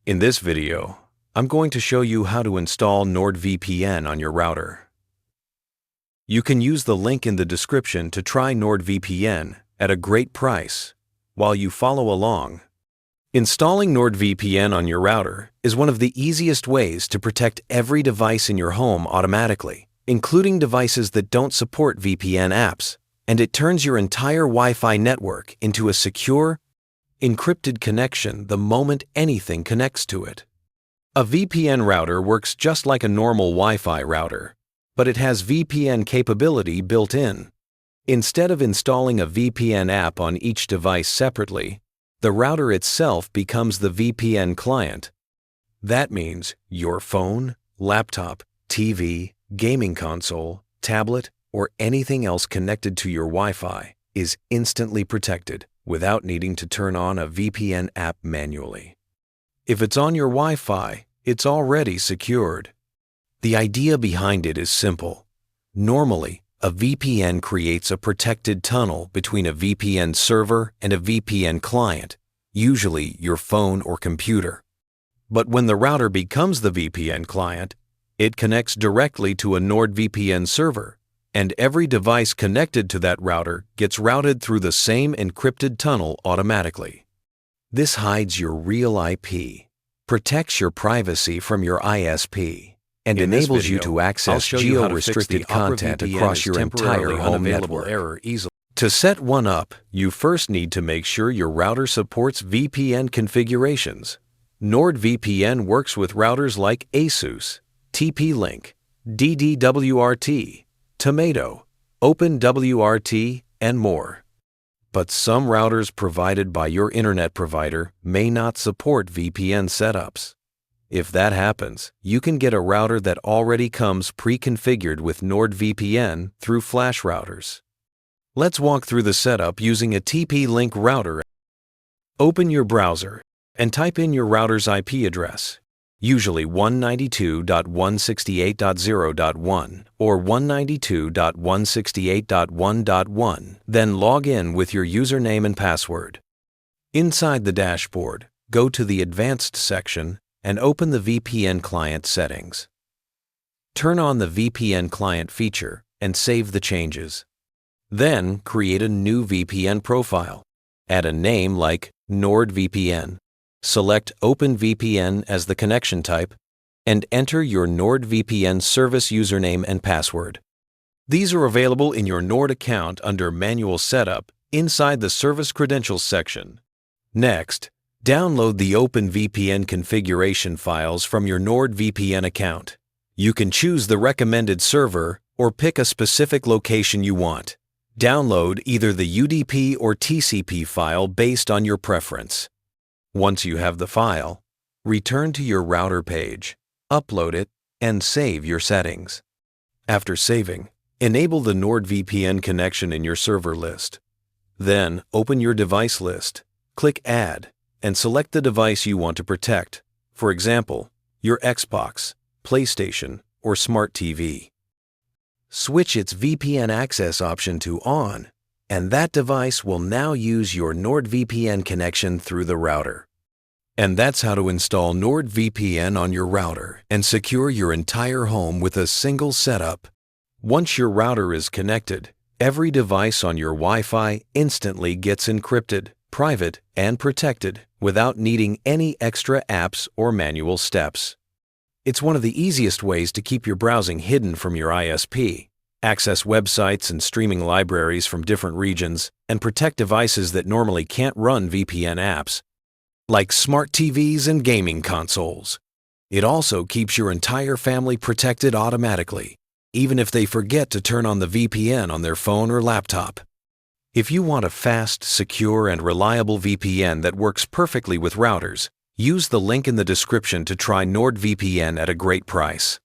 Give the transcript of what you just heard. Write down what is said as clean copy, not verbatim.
In this video, I'm going to show you how to install NordVPN on your router. You can use the link in the description to try NordVPN at a great price while you follow along. Installing NordVPN on your router is one of the easiest ways to protect every device in your home automatically, including devices that don't support VPN apps, and it turns your entire Wi-Fi network into a secure, encrypted connection the moment anything connects to it. A VPN router works just like a normal Wi-Fi router, but it has VPN capability built in. Instead of installing a VPN app on each device separately, the router itself becomes the VPN client. That means your phone, laptop, TV, gaming console, tablet, or anything else connected to your Wi-Fi is instantly protected without needing to turn on a VPN app manually. If it's on your Wi-Fi, it's already secured. The idea behind it is simple. Normally, a VPN creates a protected tunnel between a VPN server and a VPN client, usually your phone or computer. But when the router becomes the VPN client, it connects directly to a NordVPN server, and every device connected to that router gets routed through the same encrypted tunnel automatically. This hides your real IP, protects your privacy from your ISP, and enables you to access geo-restricted content across your entire home network. To set one up, you first need to make sure your router supports VPN configurations. NordVPN works with routers like ASUS, TP-Link, DDWRT, Tomato, OpenWRT, and more. But some routers provided by your internet provider may not support VPN setups. If that happens, you can get a router that already comes pre-configured with NordVPN through flash routers. Let's walk through the setup using a TP-Link router. Open your browser and type in your router's IP address, usually 192.168.0.1 or 192.168.1.1, then log in with your username and password. Inside the dashboard, go to the Advanced section and open the VPN client settings. Turn on the VPN client feature and save the changes. Then create a new VPN profile. Add a name like NordVPN. Select OpenVPN as the connection type, and enter your NordVPN service username and password. These are available in your Nord account under Manual Setup inside the Service Credentials section. Next, download the OpenVPN configuration files from your NordVPN account. You can choose the recommended server or pick a specific location you want. Download either the UDP or TCP file based on your preference. Once you have the file, return to your router page, upload it, and save your settings. After saving, enable the NordVPN connection in your server list. Then, open your device list, click Add, and select the device you want to protect, for example, your Xbox, PlayStation, or Smart TV. Switch its VPN access option to On, and that device will now use your NordVPN connection through the router. And that's how to install NordVPN on your router and secure your entire home with a single setup. Once your router is connected, every device on your Wi-Fi instantly gets encrypted, private, and protected without needing any extra apps or manual steps. It's one of the easiest ways to keep your browsing hidden from your ISP, access websites and streaming libraries from different regions, and protect devices that normally can't run VPN apps, like smart TVs and gaming consoles. It also keeps your entire family protected automatically, even if they forget to turn on the VPN on their phone or laptop. If you want a fast, secure, and reliable VPN that works perfectly with routers, use the link in the description to try NordVPN at a great price.